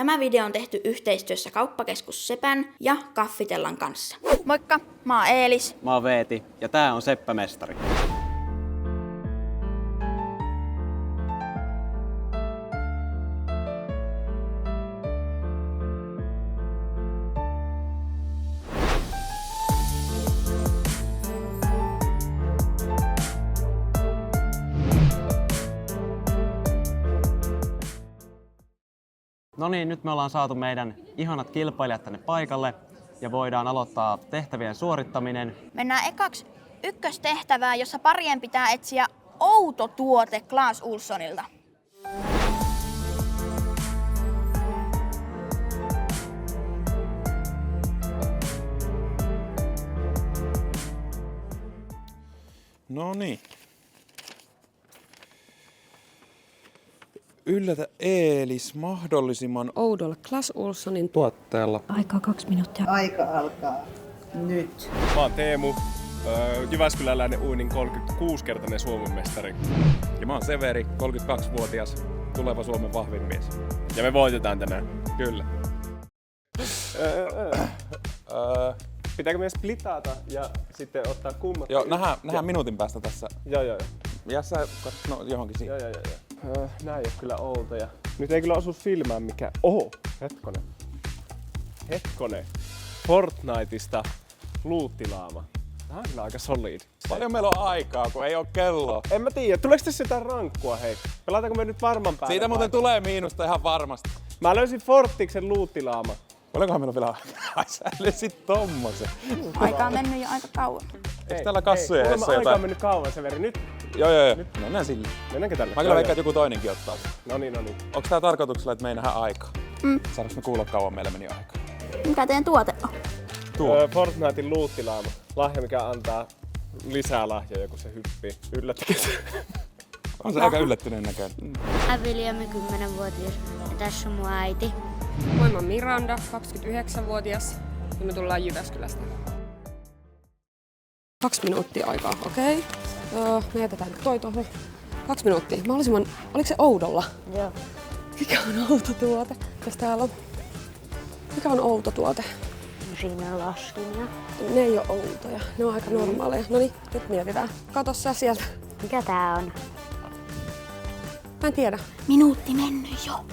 Tämä video on tehty yhteistyössä Kauppakeskus Sepän ja Kaffitellan kanssa. Moikka, mä oon Eelis. Mä oon Veeti ja tää on Seppä Mestari. No niin, nyt me ollaan saatu meidän ihanat kilpailijat tänne paikalle ja voidaan aloittaa tehtävien suorittaminen. Mennään ekaksi ykköstehtävään, jossa parien pitää etsiä outo tuote Clas Ohlsonilta. No niin. Yllätä Eelis mahdollisimman oudolla Clas Ohlsonin tuotteella. Aikaa 2 minuuttia. Aika alkaa nyt. Mä oon Teemu, jyväskyläläinen uinin 36-kertainen Suomen mestari. Ja mä oon Severi, 32-vuotias, tuleva Suomen vahvin mies. Ja me voitetaan tänään. Kyllä. Pitääkö meidän splitata ja sitten ottaa kummat? Joo, nähdään minuutin päästä tässä. Joo. Ja sä johonkin siihen. Joo. Nää ei oo kyllä outoja. Nyt ei kyllä osu silmään mikä. Oho, hetkonen. Fortniteista luuttilaama. Tää on kyllä aika solid. Paljon meillä on aikaa, kun ei oo kelloa. En mä tiedä, tuleeko tässä jotain rankkua hei? Pelataanko me nyt varman päälle? Siitä muuten tulee miinusta ihan varmasti. Mä löysin Fortiksen luuttilaama. Paljonkohan meillä on vielä aikaa? Ai sä löysit tommosen. Aika on mennyt jo aika kauan. Eikö täällä kassujen edessä Aikaa jotain? on mennyt kauan Severi. Nyt. Joo. Mennään sille. Mennäänkö tälle? Mä kyllä veikkaan, että joku toinenkin ottaa sen. No niin. Onks tää tarkoituksella, että me ei nähdä aikaa? Saadaanko me kuulla kauan meillä meni aikaa? Mikä teidän tuote on? Fortnitein luuttilaama. Lahja, mikä antaa lisää lahjoja, kun se hyppii. Yllättäkö se? On se aika yllättyneen näköinen. Mä Viljami, 10-vuotias ja tässä on mun äiti. Moi, mä oon Miranda, 29-vuotias ja me tullaan Jyväskylästä. 2 minuuttia aikaa, okei. Me jätetään toi tuohon. 2 minuuttia. Oliko se oudolla? Joo. Mikä on outo tuote? Mitäs täällä on? Mikä on outo tuote? Siinä on lastimia. Ne ei oo outoja. Ne on aika normaaleja. Noniin, nyt mietitään. Kato sä sieltä. Mikä tää on? Mä en tiedä. Minuutti mennyt jo.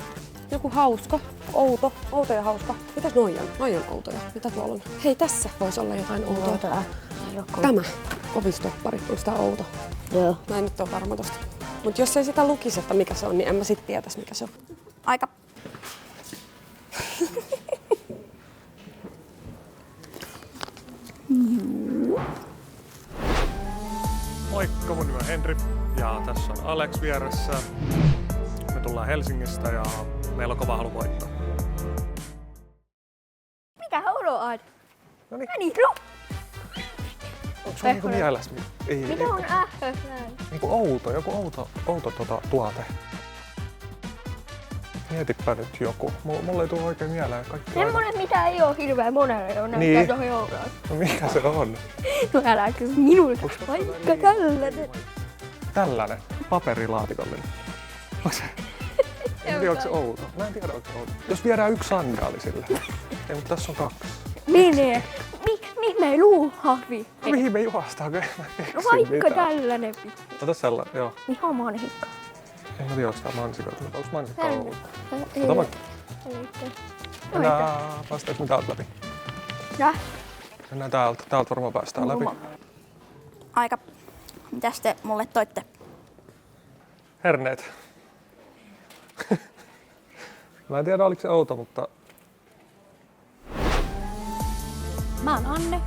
Joku hauska. Outo ja hauska. Mitäs noi on? Noi on outoja. Mitä tuolla on? Hei, tässä voisi olla jotain outoa. Joku. Tämä ovistoppari, onko tää outo? Joo. Mä en nyt ole varma tosta. Mut jos ei sitä lukisi, että mikä se on, niin en mä sit tietäis mikä se on. Aika. Moikka, mun nimi on Henri ja tässä on Alex vieressä. Me tullaan Helsingistä ja meillä on kova halu voittaa. Mikä odoat? Noniin. Meni Onko sulla niinku mielessä? Mitä on Niinku outo, joku outo tuote. Mietipä nyt joku. Mulla ei tule oikein mieleen kaikki. Semmonen, mitä ei oo hirveän monelle on Niin. näyttää tohon joukaan. No mikä se on? No älä kyllä minulta, vaikka tällainen. Tällainen. Paperilaatikollinen. Onko se? En tiedä, onko se outo. Mä en tiedä, onko se outo. Jos viedään 1 sandaali sille. Ei, mutta tässä on 2. Menee. Mihin me luuhahvi? No, mihin me juostaan? Mä No vaikka tällainen. Ota sellainen, joo. Ihan manhikka. En mä tiedä, onko tää mansikoita, mutta onko mansikka Tällä. outo? Ota vaikka. No Päästäänkö me täältä läpi? Ja? Mennään täältä. Täältä varmaan päästään läpi. Aika. Mitäs te mulle toitte? Herneet. Mä en tiedä, oliko se outo, mutta... Mä oon Anne,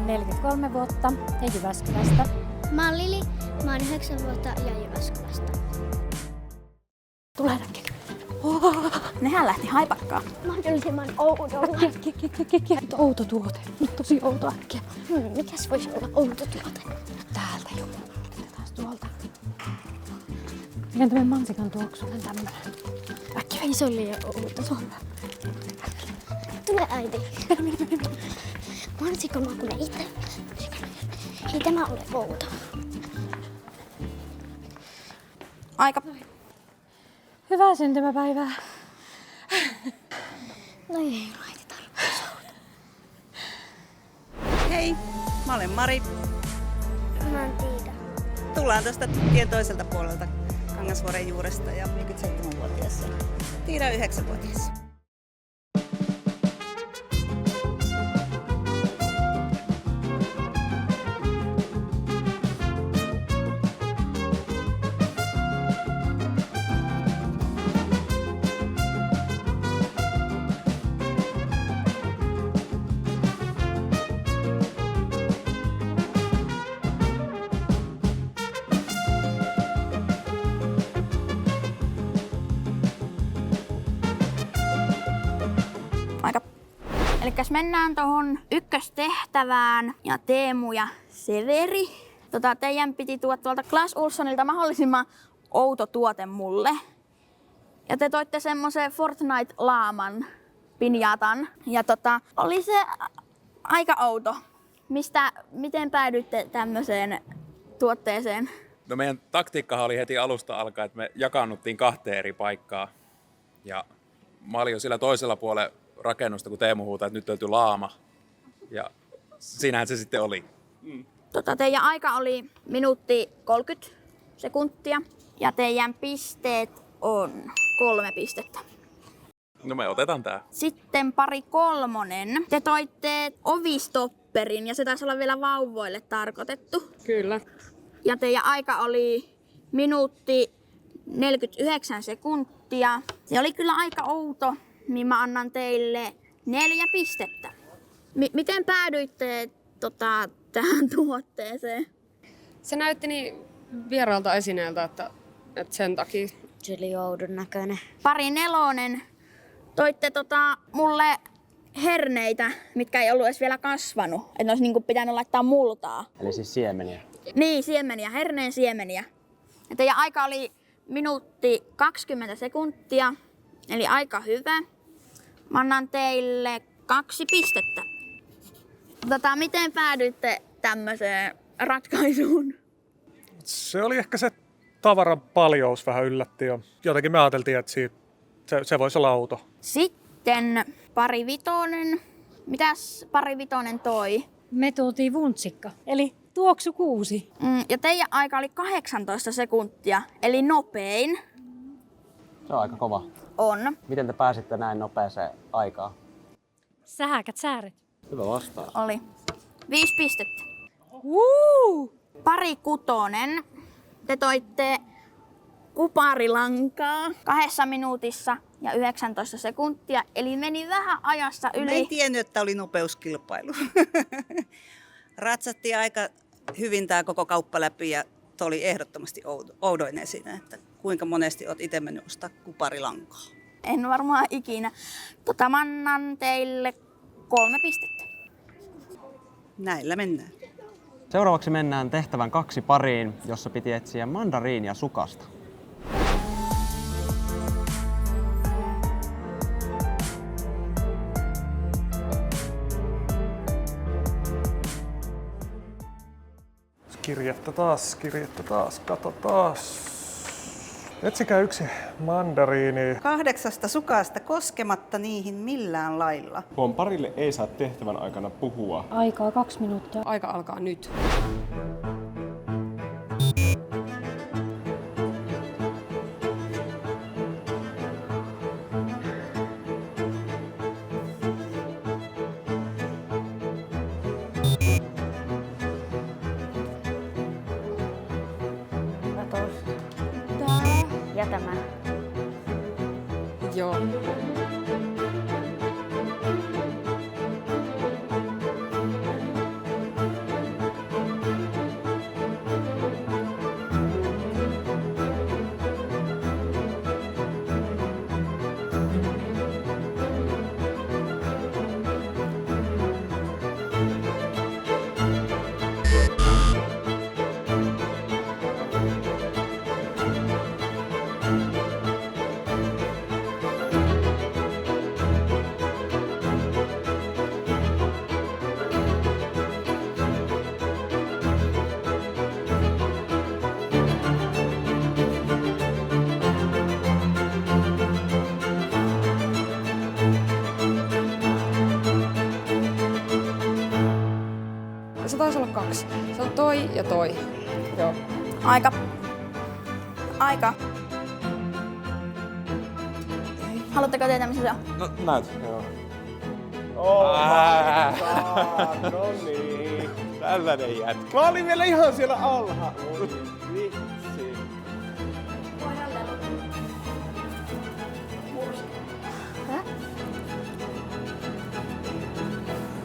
43 vuotta ja Jyväskylästä. Mä oon Lili, mä oon 9 vuotta ja Jyväskylästä. Tulee äkkiä. Nehän lähti haipakkaan. Mahdollisimman oudolla. Outo tuote. Nyt tosi outo äkkiä. Mikäs voisi olla outo tuote? Täältä joku. Otetaan tuolta. Miten tämän mansikan tuoksunen tämmönen? Äkkiä ei se ole liian outo. Tule äiti. Mansikon makuinen itse. Ei tämä ole outo. Aika. Hyvää syntymäpäivää. No ei laiteta. Hei, mä olen Mari. Mä en tiedä. Tullaan tästä tien toiselta puolelta Kangasvuoren juuresta ja 47-vuotias ja Tiina 9-vuotias. Aika. Elikkäs mennään tuohon ykköstehtävään ja Teemu ja Severi. Teidän piti tuoda tuolta Clas Ohlsonilta mahdollisimman outo tuote mulle. Ja te toitte semmoisen Fortnite-laaman pinjatan. Ja oli se aika outo. Miten päädyitte tämmöiseen tuotteeseen? No meidän taktiikkahan oli heti alusta alkaen, että me jakannuttiin 2 eri paikkaa. Ja mä olin jo sillä toisella puolella rakennusta, kun Teemu huutaa, että nyt löytyy laama. Ja siinähän se sitten oli. Teidän aika oli minuutti 30 sekuntia ja teidän pisteet on 3 pistettä. No me otetaan tää. Sitten pari 3. Te toitte ovistopperin ja se taisi olla vielä vauvoille tarkoitettu. Kyllä. Ja teidän aika oli minuutti 49 sekuntia. Se oli kyllä aika outo, niin mä annan teille 4 pistettä. Miten päädyitte tähän tuotteeseen? Se näytti niin vieraalta esineeltä, että sen takia. Se oli oudon näköinen. Pari 4. Toitte mulle herneitä, mitkä ei ollut edes vielä kasvanut. Että ne olisi niinku pitänyt laittaa multaa. Eli siis siemeniä. Niin, siemeniä, herneen siemeniä. Ja teidän aika oli minuutti 20 sekuntia, eli aika hyvä. Mä annan teille 2 pistettä. Miten päädyitte tämmöiseen ratkaisuun? Se oli ehkä se tavaran paljous vähän yllätti ja jotenkin me ajateltiin, että se voisi olla auto. Sitten pari 5. Mitäs pari 5 toi? Me tultiin vuntsikka, eli tuoksu 6. Ja teidän aika oli 18 sekuntia, eli nopein. Se on aika kova. On. Miten te pääsitte näin nopeeseen aikaan? Sähäkät sääret. Hyvä vastaus. Oli. 5 pistettä. Pari 6. Te toitte kuparilankaa 2 minuutissa ja 19 sekuntia, eli meni vähän ajassa yli. Mä en tiennyt, että oli nopeuskilpailu. Ratsattiin aika hyvin tää koko kauppa läpi ja tuo oli ehdottomasti oudoinen siinä, että kuinka monesti oot itse mennyt ostaa kuparilankaa. En varmaan ikinä. Mä annan teille 3 pistettä. Näillä mennään. Seuraavaksi mennään tehtävän 2 pariin, jossa piti etsiä mandariinia sukasta. Kirjettä taas, kato taas. Etsikää yksi mandariini. 8 sukasta koskematta niihin millään lailla. Kun parille ei saa tehtävän aikana puhua. Aikaa 2 minuuttia. Aika alkaa nyt. Ja tämä. Joo. ja toi. Joo. Aika. Haluatteko tietää, missä se on? No näyt. Joo. Oh my god, no niin. Tällainen jätkä. Mä olin vielä ihan siellä alhaalla. Oi vitsi.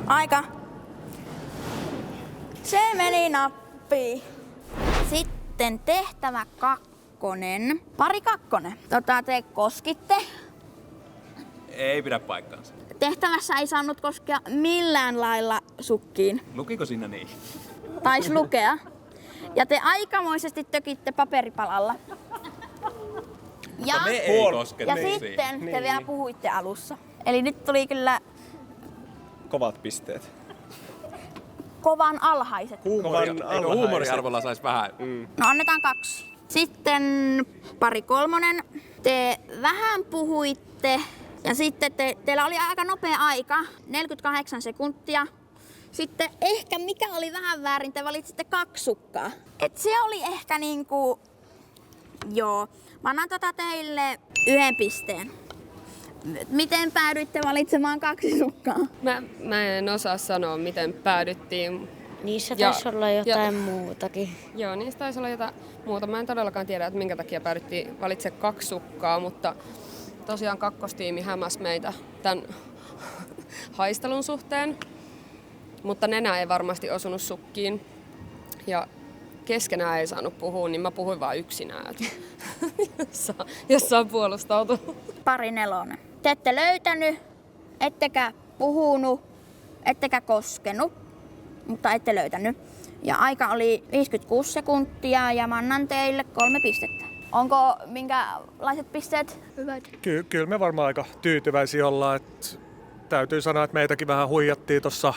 Aika. Se meni nappiin. Sitten tehtävä 2. Pari 2. Te koskitte. Ei pidä paikkaansa. Tehtävässä ei saanut koskea millään lailla sukkiin. Lukiko siinä niin? Taisi lukea. Ja te aikamoisesti tökitte paperipalalla. Ja, Me ei kosketa ja siihen. sitten te Niin. vielä puhuitte alussa. Eli nyt tuli kyllä Kovat pisteet. kovan alhaiset. Eikö huumoriarvolla sais vähän? No annetaan 2. Sitten pari 3. Te vähän puhuitte ja sitten teillä oli aika nopea aika, 48 sekuntia. Sitten ehkä mikä oli vähän väärin, te valitsitte 2 sukkaa. Et se oli ehkä niinku, joo. Mä annan teille 1 pisteen. Miten päädyitte valitsemaan 2 sukkaa? Mä en osaa sanoa, miten päädyttiin. Niissä taisi olla jotain muutakin. Joo, niistä taisi olla jotain muuta. Mä en todellakaan tiedä, että minkä takia päädyttiin valitsemaan 2 sukkaa, mutta tosiaan kakkostiimi hämäsi meitä tämän haistelun suhteen. Mutta nenä ei varmasti osunut sukkiin. Ja keskenään ei saanut puhua, niin mä puhuin vaan yksinään, jos saa puolustautua. Pari 4. Te ette löytänyt, ettekä puhunut, ettekä koskenut, mutta ette löytänyt. Ja aika oli 56 sekuntia ja mä annan teille 3 pistettä. Onko minkälaiset pisteet? Hyvät. Kyllä me varmaan aika tyytyväisiä ollaan. Täytyy sanoa, että meitäkin vähän huijattiin tuossa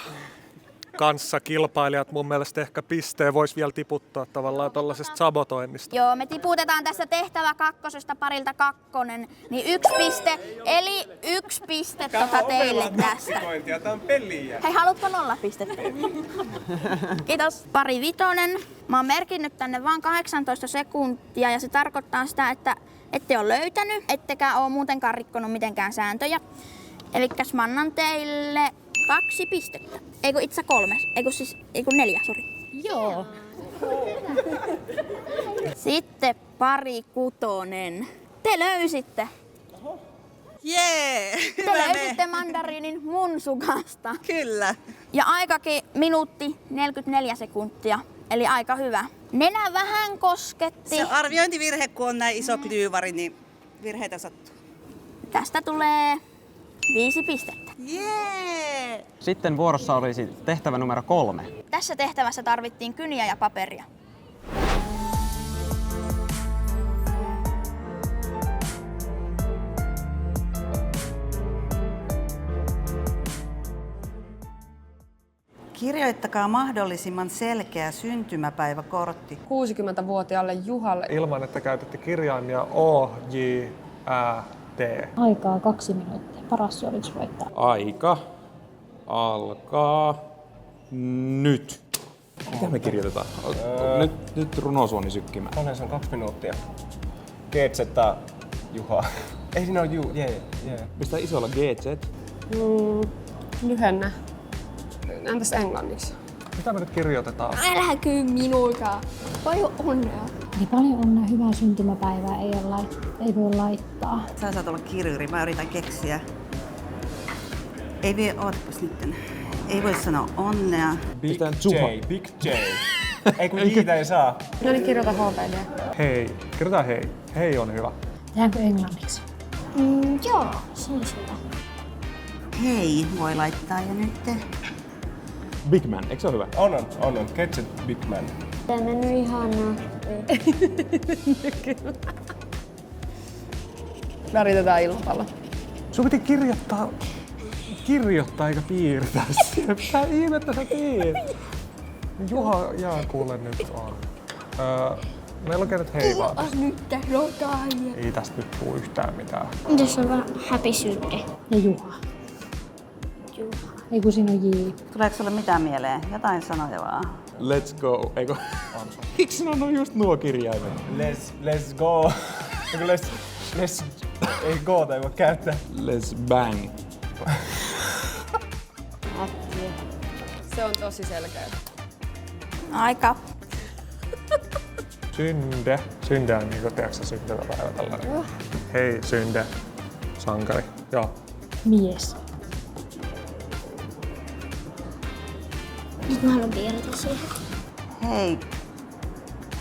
kanssa kilpailijat. Mun mielestä ehkä pisteen voisi vielä tiputtaa tavallaan tuollaisesta sabotoinnista. Joo, me tiputetaan tästä tehtävä 2. parilta 2, niin 1 piste, eli 1 piste teille tästä. Tää on peliä. Hei, haluatko 0 pistettä? Kiitos. Pari 5. Mä oon merkinnyt tänne vaan 18 sekuntia ja se tarkoittaa sitä, että ette ole löytänyt, ettekä ole muutenkaan rikkonut mitenkään sääntöjä. Elikkäs mä annan teille 2 pistettä. Eikö itse 3? Eikö 4, sori. Joo. Sitten pari 6. Te löysitte. Jee! Te löysitte mandariinin mun sukasta. Kyllä. Ja aikakin 1 minuutti 44 sekuntia. Eli aika hyvä. Nenä vähän kosketti. Se arviointivirhe, kun on näin iso klyyvari, niin virheitä sattuu. Tästä tulee 5 pistettä. Jee! Sitten vuorossa olisi tehtävä numero 3. Tässä tehtävässä tarvittiin kyniä ja paperia. Kirjoittakaa mahdollisimman selkeä syntymäpäiväkortti. 60-vuotiaalle Juhalle. Ilman, että käytätte kirjaimia O, J, Ä, T. Aikaa 2 minuuttia. Paras olisi voittaa. Aika alkaa nyt. Mitä me kirjoitetaan? Nyt runosuoni sykkimään. Paljon se on 2 minuuttia. Keetsetta Juha. Ei siinä ole jee. Pistää isolla GZ. Lyhennä. Entäs englanniksi? Mitä me nyt kirjoitetaan? Älä kyllä minuukaan. Paljon onnea. Eli paljon onnea, hyvää syntymäpäivää ei voi laittaa. Sä saat olla kirjuri, mä yritän keksiä. Ei vielä, ootapas nytten. Ei voi sanoa onnea. Big J. Ei kun Jiitä ei saa. No niin, kirjoita HPD. Hei. Kirjoitetaan hei. Hei on hyvä. Tehdäänkö englanniksi? Joo, se on hyvä. Hei, voi laittaa jo nyt. Big Man, eikö se ole hyvä? On. Keetset Big Man. Tämä on mennyt ihanaa. Me yritetään ilmapallo. Sun piti kirjoittaa eikä piirtää. Mitä ihmettä sä teet? Juha jää kuule nyt vaan. Meillä on käynyt hei vaan. Nyt jotain. Ei tästä nyt tuu yhtään mitään. Jos on vähän happy birthday. Ja Juha. Ei kun siinä on J. Tuleeko sulle mitään mieleen? Jotain sanoja vaan. Let's go. Eikö? Miksi sanonut just nuo kirjaimet? Let's go. Let's ei go tai voi käyttää. Let's bang. Se on tosi selkeä. Aika. Synde. Synde on niinku, tiedätkö syntymäpäivä tällainen. Hei, synde. Sankari. Joo. Mies. Nyt mä haluan piirrata siihen. Hei,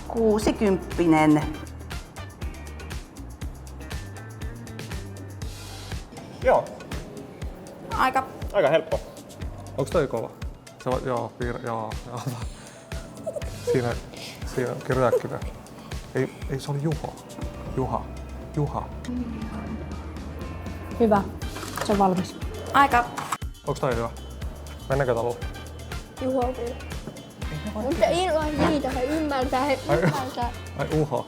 60. Joo, Aika. aika helppo. Onks toi kova? Se on, joo, joo. Siinä kirjaakkinen. Ei, se oli Juha. Hyvä. Se on valmis. Aika. Onks toi hyvä? Mennäänkö taloon? Juho kyllä. Mutta ilman niitä he ymmärtää. Ai Uho.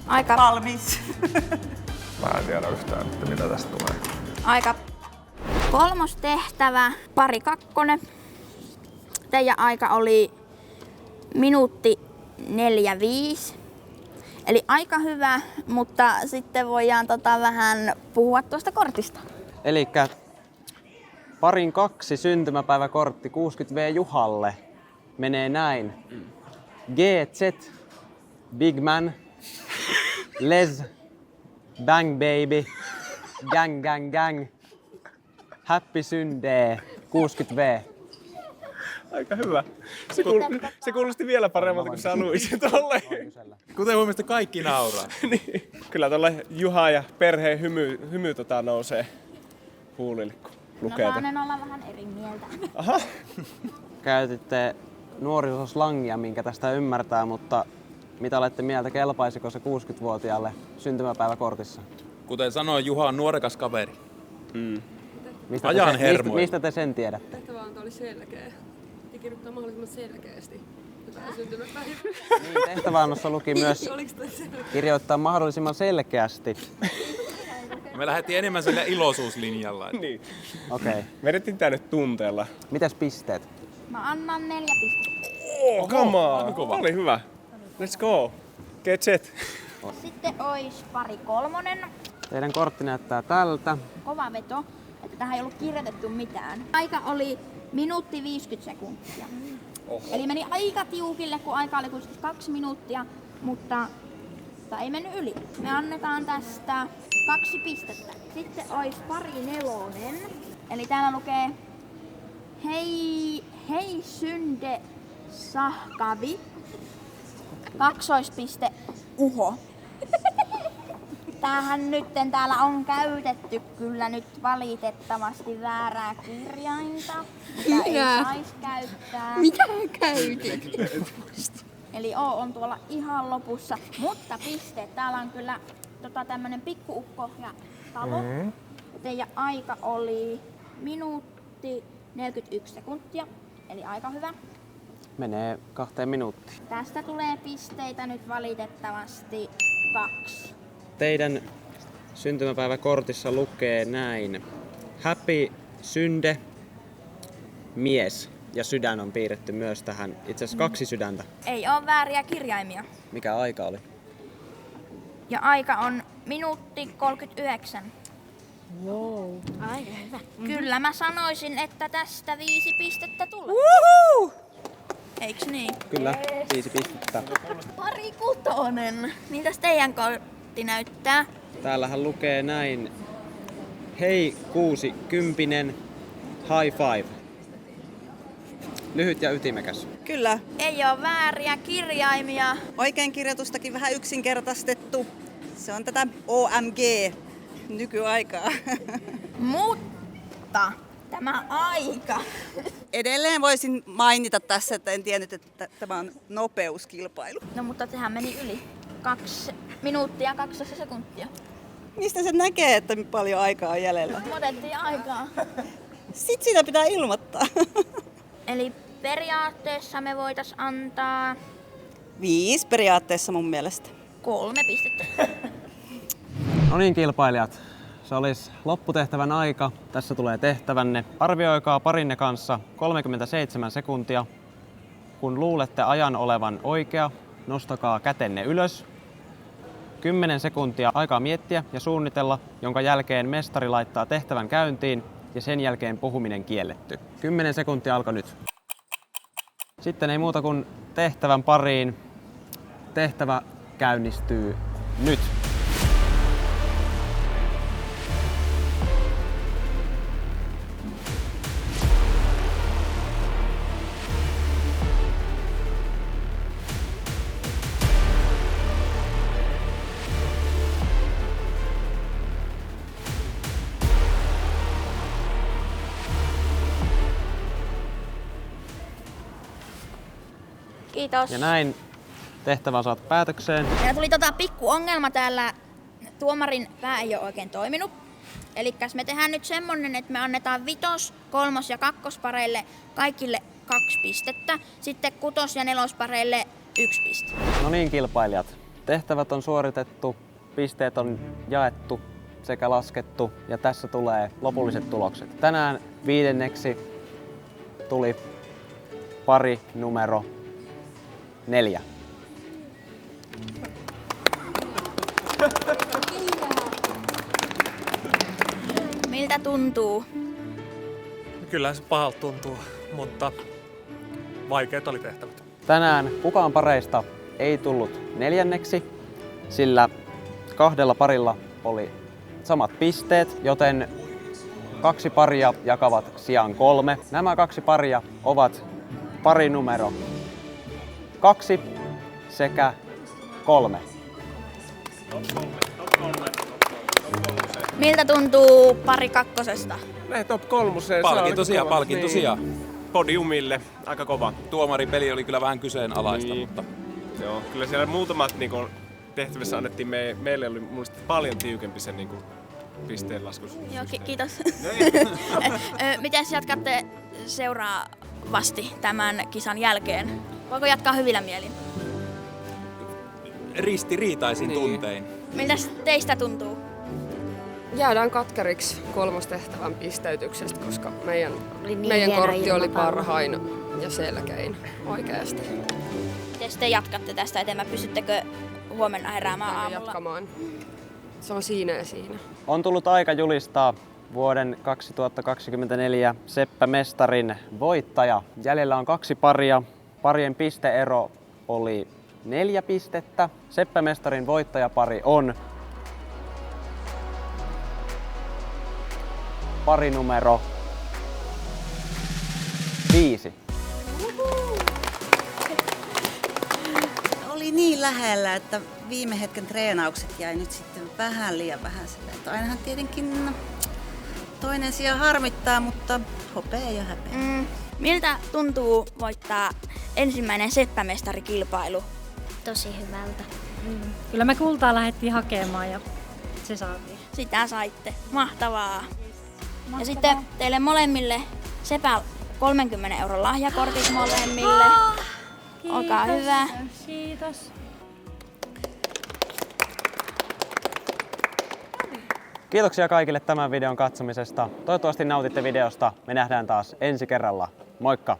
Aika. Valmis. Mä en tiedä yhtään, että mitä tästä tulee. Aika. 3. tehtävä, pari 2. Teidän aika oli minuutti 4:05. Eli aika hyvä, mutta sitten voidaan vähän puhua tuosta kortista. Elikkä parin 2 syntymäpäiväkortti 60V Juhalle menee näin. GZ, Big Man, Les, Bang Baby, Gang, Happy Synday, 60V. Aika hyvä. Se kuulosti vielä paremmalta kuin sä luisit tolle. Kuten huomioista kaikki nauraa. Niin. Kyllä tolle Juha ja perheen hymy nousee huulille, kun lukee. No saanen olla vähän eri mieltä. Aha. Käytitte nuorisoslangia, minkä tästä ymmärtää, mutta mitä olette mieltä, kelpaisiko se 60-vuotiaalle syntymäpäiväkortissa? Kuten sanoin, Juha on nuorekas kaveri. Mistä Ajan hermoja. mistä te sen tiedätte? Tehtävä on oli selkeä. Ja kirjoittaa mahdollisimman selkeästi. Jotain syntymäpäivää. Niin, tehtäväannossa luki myös Oliko toi selkeä? kirjoittaa mahdollisimman selkeästi. Me lähdettiin enemmän sillä iloisuuslinjalla. Niin. Okei. Okay. Vedettiin tää nyt tunteella. Mitäs pisteet? Mä annan 4 pistettä. Oh, come on. aika kova. Oli hyvä. Let's go. Get set. Sitten ois pari 3. Teidän kortti näyttää tältä. Kova veto, että tähän ei ollut kirjoitettu mitään. Aika oli minuutti 50 sekuntia. Eli meni aika tiukille, kun aika oli 62 minuuttia, mutta tämä ei mennyt yli. Me annetaan tästä 2 pistettä. Sitten ois pari 4. Eli täällä lukee hei synde sahkavi. Kaksoispiste Uho. Tämähän nytten täällä on käytetty kyllä nyt valitettavasti väärää kirjainta, mitä ei saisi käyttää. Mitä käytit? Eli O on tuolla ihan lopussa, mutta pisteet. Täällä on kyllä tämmönen pikkuukko ja talo. Teidän aika oli minuutti 41 sekuntia, eli aika hyvä. Menee 2 minuuttiin. Tästä tulee pisteitä nyt valitettavasti 2. Teidän syntymäpäiväkortissa lukee näin. Happy Synde, mies. Ja sydän on piirretty myös tähän. Itse asiassa 2 sydäntä. Ei ole vääriä kirjaimia. Mikä aika oli? Ja aika on minuutti 39. Wow. Aika hyvä. Kyllä mä sanoisin, että tästä 5 pistettä tulee. Eiks niin? Kyllä, 5 pistettä. Pari 6. Miltäs teidän kortti näyttää? Täällähän lukee näin. Hei 60, high five. Lyhyt ja ytimekäs. Kyllä, Ei ole vääriä kirjaimia. oikein kirjoitustakin vähän yksinkertaistettu. Se on tätä OMG nykyaikaa. Mutta tämä aika. Edelleen voisin mainita tässä, että en tiennyt, että tämä on nopeuskilpailu. No mutta sehän meni yli. 2 minuuttia 12 sekuntia. Mistä se näkee, että paljon aikaa on jäljellä? Me otettiin aikaa. Sitten siitä pitää ilmoittaa. Eli periaatteessa me voitais antaa 5 periaatteessa mun mielestä. 3 pistettä. No niin kilpailijat, Se olisi lopputehtävän aika. Tässä tulee tehtävänne. Arvioikaa parinne kanssa 37 sekuntia. Kun luulette ajan olevan oikea, nostakaa kätenne ylös. 10 sekuntia aikaa miettiä ja suunnitella, jonka jälkeen mestari laittaa tehtävän käyntiin ja sen jälkeen puhuminen kielletty. 10 sekuntia alkaa nyt. Sitten ei muuta kuin tehtävän pariin. Tehtävä käynnistyy nyt. Kiitos. Ja näin tehtävä saat päätökseen. Meillä tuli pikku ongelma täällä. Tuomarin pää ei ole oikein toiminut. Elikkäs me tehdään nyt semmonen, että me annetaan 5-, 3- ja 2-pareille kaikille 2 pistettä. Sitten 6- ja 4-pareille 1 piste. No niin, kilpailijat. Tehtävät on suoritettu, pisteet on jaettu sekä laskettu ja tässä tulee lopulliset tulokset. Tänään 5. tuli pari numero 4. Miltä tuntuu? Kyllä se pahalta tuntuu, mutta vaikeat oli tehtävät. Tänään kukaan pareista ei tullut 4, sillä 2 parilla oli samat pisteet, joten 2 paria jakavat sijaan 3. Nämä 2 paria ovat pari numero 2 sekä 3. Miltä tuntuu pari 2? Näin top 3. Palkinto sijaa. Podiumille. Aika kova. Tuomarin peli oli kyllä vähän kyseenalaista, Niin. mutta Joo, kyllä siellä muutamat tehtävissä annettiin meille oli mun mielestä paljon tiukempi se pisteenlaskus. Joo, kiitos. Mites jatkatte seuraavasti tämän kisan jälkeen? Voiko jatkaa hyvillä mielin? ristiriitaisin tuntein. Miltäs teistä tuntuu? Jäädään katkeriksi 3. tehtävän pisteytyksestä, koska meidän kortti oli parhain ja selkein oikeasti. Miten te jatkatte tästä eteenpäin? Pystyttekö huomenna heräämään aamulla? Jatkamaan. Se on siinä ja siinä. On tullut aika julistaa vuoden 2024 Seppä Mestarin voittaja. Jäljellä on 2 paria. Parien pisteero oli 4 pistettä. Seppä Mestarin voittajapari on pari numero 5. Oli niin lähellä, että viime hetken treenaukset jäi nyt sitten vähän liian vähäiselle. Että ainahan tietenkin toinen sija harmittaa, mutta hopea ja häpeä. Miltä tuntuu voittaa ensimmäinen seppämestarikilpailu? Tosi hyvältä. Kyllä me kultaa lähdettiin hakemaan ja se saatiin. Sitä saitte. Mahtavaa. Ja sitten teille molemmille Sepä 30 € lahjakortit molemmille. Olkaa hyvä. Kiitos. Kiitoksia kaikille tämän videon katsomisesta. Toivottavasti nautitte videosta. Me nähdään taas ensi kerralla. Moikka!